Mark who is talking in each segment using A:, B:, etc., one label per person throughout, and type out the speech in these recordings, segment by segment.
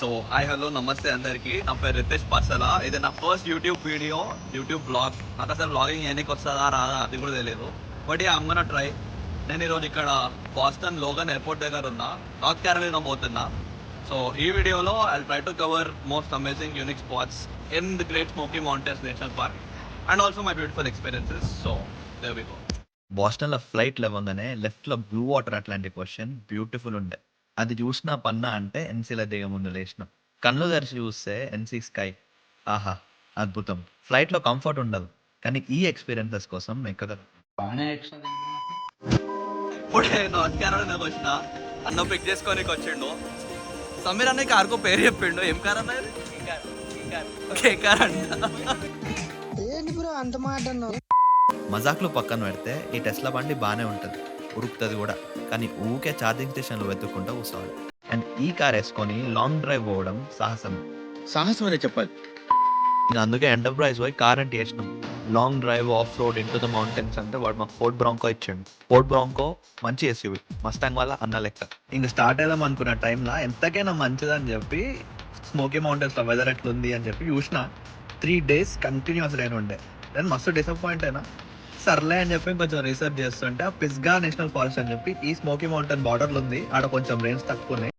A: So hi hello నమస్తే అందరికి. నా పేరు రితేష్ పర్సల. ఇది నా first YouTube video, YouTube blog. నాకు అసలు బ్లాగింగ్ ఎన్నికి వస్తుందా రాదా అది కూడా తెలియదు. But I'm gonna try. నేను ఈరోజు ఇక్కడ బాస్టన్ లోగన్ ఎయిర్పోర్ట్ దగ్గర ఉన్నా, నార్త్ క్యారోలినా పోతున్నా. సో ఈ వీడియోలో I try to cover most amazing unique spots in the Great Smoky Mountains National Park and also my beautiful experiences. So there we go.
B: బాస్టన్లో flight లేవగానే లెఫ్ట్లో blue water Atlantic Ocean beautiful ఉండే. అది చూసినా పన్నా అంటే ఎన్సీల దిగ ముందు లేచిన కళ్ళు తెరిచి చూస్తే ఎన్సీ స్కై. ఆహా, అద్భుతం. ఫ్లైట్లో కంఫర్ట్ ఉండదు, కానీ ఈ ఎక్స్పీరియన్సెస్ కోసం ఎక్కగలరు.
A: ఇప్పుడే నార్త్ క్యారోలినాకి వచ్చిన అన్న పిక్ చేసుకొని వచ్చిండు. సమీర్ అన్న కార్కో పేరు చెప్పిండు. ఏం కార్ అన్న ఇది? కే కార్ అంట.
B: మజాక్లు పక్కన పెడితే ఈ టెస్లా బండి బాగానే ఉంటుంది, ఉరుకుతుంది కూడా. కానీ ఊకే ఛార్జింగ్ స్టేషన్లు వెతుక్కుంటూ కూర్చోవాలి. అండ్ ఈ కార్ వేసుకొని లాంగ్ డ్రైవ్ పోవడం సాహసం
C: అనే చెప్పాలి.
B: ఇంకా అందుకే ఎంటర్ప్రైజ్ పోయి కార్ అంటే చేసినాం. Long drive of road into the mountains అంటే వాడు మాకు ఫోర్డ్ బ్రాంకో ఇచ్చిండు. ఫోర్డ్ బ్రాంకో మంచి ఎస్యూవి, మస్తాంగ్ వల్ల అన్న లెక్క. ఇంకా స్టార్ట్ అయిదాం అనుకున్న టైంలో ఎంతకైనా మంచిదని చెప్పి స్మోకీ మౌంటైన్స్లో వెదర్ ఎట్లుంది అని చెప్పి చూసిన. 3 days కంటిన్యూస్ రైన్ ఉండే. నేను మస్తు డిసప్పాయింట్ అయినా. సర్లే అని చెప్పి కొంచెం రీసెర్చ్ చేస్తుంటే పిస్గా నేషనల్ ఫారెస్ట్ అని చెప్పి ఈ స్మోకీ మౌంటైన్ బార్డర్లు ఉంది, ఆడ కొంచెం రేంజ్ తక్కువ ఉన్నాయి.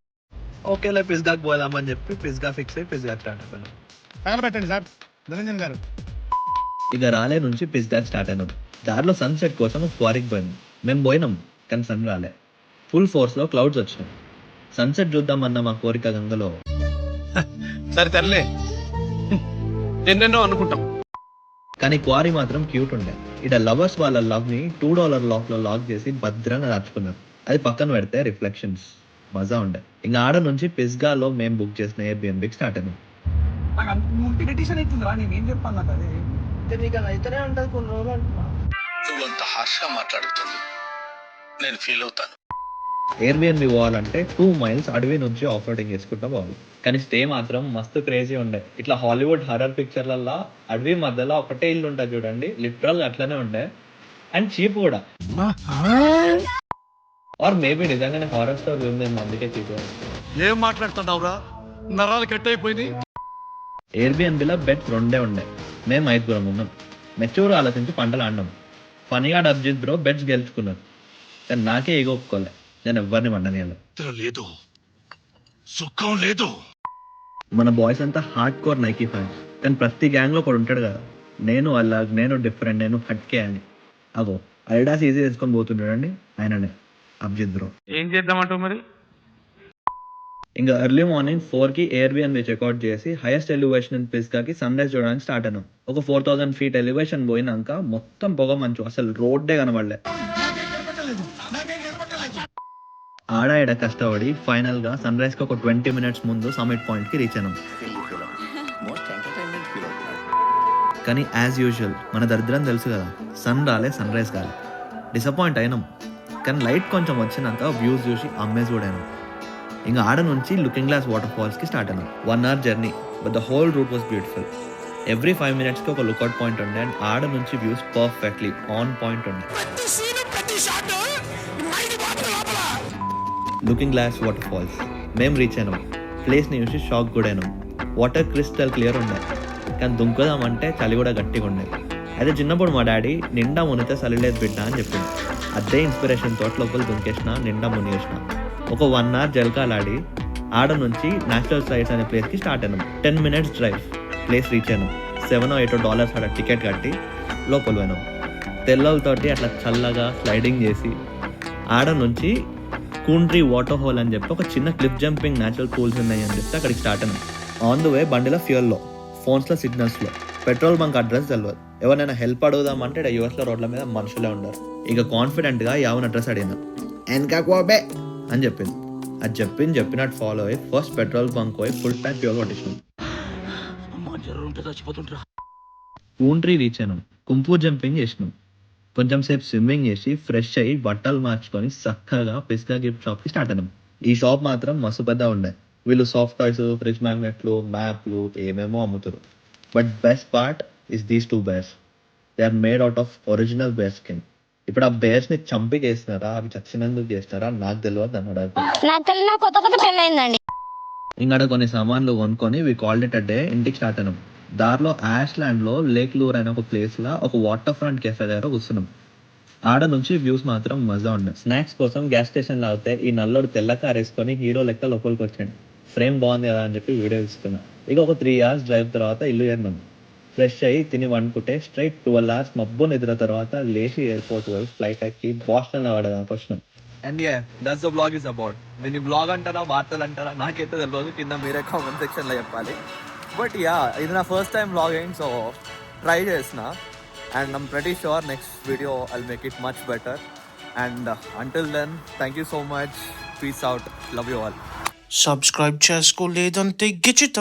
B: ఓకేలే పిస్గాకి పోదామని చెప్పి పిస్గా ఫిక్స్ అయ్యి పిస్గా స్టార్ట్ అయిపోయినాం.
C: తగలబెట్టండి సార్ నిరంజన్ గారు.
B: ఇక రాలే నుంచి పిస్గా స్టార్ట్ అయినాం. దారిలో సన్సెట్ కోసం క్వారీకి పోయినాం. మేము పోయినాం కానీ సన్ రాలే. ఫుల్ ఫోర్స్లో క్లౌడ్స్ వచ్చినాయి. సన్సెట్ చూద్దామన్న మా కోరిక గంగలో
C: సరే తెరలే ఎన్నెన్నో అనుకుంటాం,
B: కానీ క్వారీ మాత్రం క్యూట్ ఉండే. ఇట లవర్స్ వాళ్ళ లవ్ ని $2 లాక్ లో లాక్ చేసి భద్రంగా దాచుకున్నారు. అది పక్కన పెడితే రిఫ్లెక్షన్స్ మజా ఉండే. ఇంకా ఆడ నుంచి పిస్గాలో మేము బుక్ చేసిన ఎయిర్బిఎన్బికి స్టార్ట్ అయినాం.
C: నువ్వంత హార్ష్గా మాట్లాడుతుంది నేను ఫీల్ అవుతాను.
B: ఎయిర్బిఎన్బి పోవాలంటే 2 miles అడవి నుంచి ఆఫ్ రోడింగ్ చేసుకుంటా పోవాలి. కానీ స్టే మాత్రం మస్తు క్రేజీ ఉండే. ఇట్లా హాలీవుడ్ హర్రర్ పిక్చర్లల్లో అడవి మధ్యలో ఒకటే ఇల్లు ఉంటుంది చూడండి, లిటరల్ అట్లనే ఉండే. అండ్ చీప్ కూడా. ఆర్ మేబీ నిజంగానే హారర్ స్టోరీ ఉంది, అందుకే చీప్.
C: ఏం మాట్లాడుతున్నావురా, నరాలు కట్ అయిపోయింది.
B: ఎయిర్బిఎన్బిలో బెడ్స్ 2 ఉండే. మేము 5 ఉన్నాం. మెచ్యూర్ ఆలోచించి పంటలు ఆడినాం. ఫనీగా అభిజిత్ బ్రో బెడ్స్ గెలుచుకున్నారు, కానీ నాకే ఏగో ఒప్పుకోలే. నేను ఎవరిని వండనియాలి.
C: లేదు సుఖం లేదు.
B: మన బాయ్స్ అంతా హార్డ్ కోర్ నైకీ ఫ్యాన్స్, కానీ ప్రతి గ్యాంగ్ లో ఒకడు ఉంటాడు కదా, నేను అలాగ్, నేను డిఫరెంట్, నేను హట్కే అని. అగో అడిడాస్ ఈజీ వేసుకొని పోతున్నాడండి ఆయననే, అభిజిత్ బ్రో.
C: ఏం చేద్దామంటావు మరి?
B: ఇంకా ఎర్లీ మార్నింగ్ 4కి ఎయిర్బిఎన్బి చెక్అవుట్ చేసి హైయెస్ట్ ఎలివేషన్ పిస్గాకి సన్ రైజ్ చూడడానికి స్టార్ట్ అయినాం. ఒక 4000 feet ఎలివేషన్ పోయినాక మొత్తం పొగ మంచు, అసలు రోడ్డే కనబడలే. ఆడ ఈడ కష్టపడి ఫైనల్ గా సన్ రైజ్ కి ఒక 20 minutes ముందు సమిట్ పాయింట్ కి రీచ్ అయినాం. కానీ యాజ్ యూజువల్ మన దరిద్రం తెలుసు కదా, సన్ రాలే, సన్ రైజ్ కాలే. డిసప్పాయింట్ అయినాం. కానీ లైట్ కొంచెం వచ్చినాక వ్యూస్ చూసి అమ్మేజ్ కూడా అయినాం. ఇంకా ఆడ నుంచి లుకింగ్ గ్లాస్ వాటర్ ఫాల్స్ కి స్టార్ట్ అయినాం. 1 hour journey, but the whole route was beautiful. Every 5 minutes కి ఒక లుక్అవుట్ పాయింట్ ఉండే. అండ్ ఆడ నుంచి వ్యూస్ పర్ఫెక్ట్లీ ఆన్ పాయింట్ ఉండే. లుకింగ్ గ్లాస్ వాటర్ ఫాల్స్ మేము రీచ్ అయినాం. ప్లేస్ని చూసి షాక్ కూడా అయినాం. వాటర్ క్రిస్టల్ క్లియర్ ఉండే, కానీ దుంకుదామంటే చలి కూడా గట్టిగా ఉండే. అయితే చిన్నప్పుడు మా డాడీ నిండా మునితే చలిలేదు బిడ్డ అని చెప్పింది. అదే ఇన్స్పిరేషన్ తోట లోపల దుంకేసిన, నిండా మునిగేసిన. ఒక 1 hour జలకాలాడి ఆడ నుంచి న్యాచురల్ సైట్స్ అనే ప్లేస్కి స్టార్ట్ అయినాం. 10 minutes డ్రైవ్ ప్లేస్ రీచ్ అయినాం. $7 or $8 ఆడ టికెట్ కట్టి లోపల పోయినాం. తెల్లలతోటి అట్లా చల్లగా స్లైడింగ్ చేసి ఆడ నుంచి కూంట్రీ వాటర్ హోల్ అని చెప్పి ఒక చిన్న క్లిఫ్ జంపింగ్ న్యాచురల్ పూల్స్ ఉన్నాయి అని చెప్పి అక్కడికి స్టార్ట్ అయినాం. ఆన్ ద వే బండిలో ఫ్యూయల్లో, ఫోన్స్లో సిగ్నల్స్లో, పెట్రోల్ బంక్ అడ్రస్ తెలియదు. ఎవరైనా హెల్ప్ అడుగుదామంటే ఇక్కడ యూఎస్లో రోడ్ల మీద మనుషులే ఉండరు. ఇక కాన్ఫిడెంట్గా యావన్ అడ్రస్ అడిగినా ఎన్కాకోబే అని చెప్పింది. అది చెప్పినట్టు ఫాలో అయ్యి ఫస్ట్ పెట్రోల్ బంక్ పోయి ఫుల్ ట్యాంక్ ఫ్యూయల్ కొట్టించాం. కూంట్రీ రీచ్ అయినాం. కుంపు జంపింగ్ చేసినాం. కొంచెం సేపు స్విమ్మింగ్ చేసి ఫ్రెష్ అయ్యి బట్టలు మార్చుకొని చక్కగా పిస్గా గిఫ్ట్ షాప్కి స్టార్ట్ అయినాం. ఈ షాప్ మాత్రం మస్తు పెద్ద ఉండే. వీళ్ళు సాఫ్ట్ టాయ్స్, ఫ్రిడ్జ్ మ్యాగ్నెట్లు, మ్యాప్లు ఏమేమో అమ్ముతారు. But best part is these 2 bears. They are made out of original bear skin. ఇప్పుడు ఆ బేర్స్ ని చంపి చేసినారా, అవి చచ్చినందుకు చేసినారా నాకు తెలియదు అన్నాడు.
D: నా కొత్త పెళ్ళి అయిందండి.
B: ఇంకా కొన్ని సామాన్లు కొనుక్కొని we called it a day. ఇంటికి స్టార్ట్ అయినాం. దారిలో యాష్లాండ్లో లేక్ లూర్ అనే ఒక ప్లేస్లో ఒక వాటర్ ఫ్రంట్ కెఫే దగ్గర కూర్చున్నాం. ఆడ నుంచి వ్యూస్ మాత్రం మజా ఉండే. స్నాక్స్ కోసం గ్యాస్ స్టేషన్లో అవుతే ఈ నల్లోడు తెల్ల కార్ వేసుకొని హీరో లెక్క లోపలికి వచ్చాడు. ఫ్రేమ్ బాగుంది కదా అని చెప్పి వీడియో తీసుకున్నా. ఇక ఒక 3 hours డ్రైవ్ తర్వాత ఇల్లు చేరినాం. ఫ్రెష్ అయ్యి తిని వండుకుంటే స్ట్రైట్ 12 hours మబ్బు నిద్ర తర్వాత లేచి ఎయిర్పోర్ట్ పోయి ఫ్లైట్ ఎక్కి బాస్టన్లో పడదానికి వచ్చినాం.
A: And yeah that's the blog is about. దీన్ని బ్లాగ్ అంటారా వార్తలు అంటారా నాకైతే తెలియదు, కింద మీరే కామెంట్ సెక్షన్లో చెప్పాలి. బట్ యా ఇది నా first time blogging, so try చేసిన and I'm pretty sure next video I'll make it much better. And until then thank you so much. Peace out. Love you all.
D: Subscribe చేసుకోలేదంటే గిచ్చిత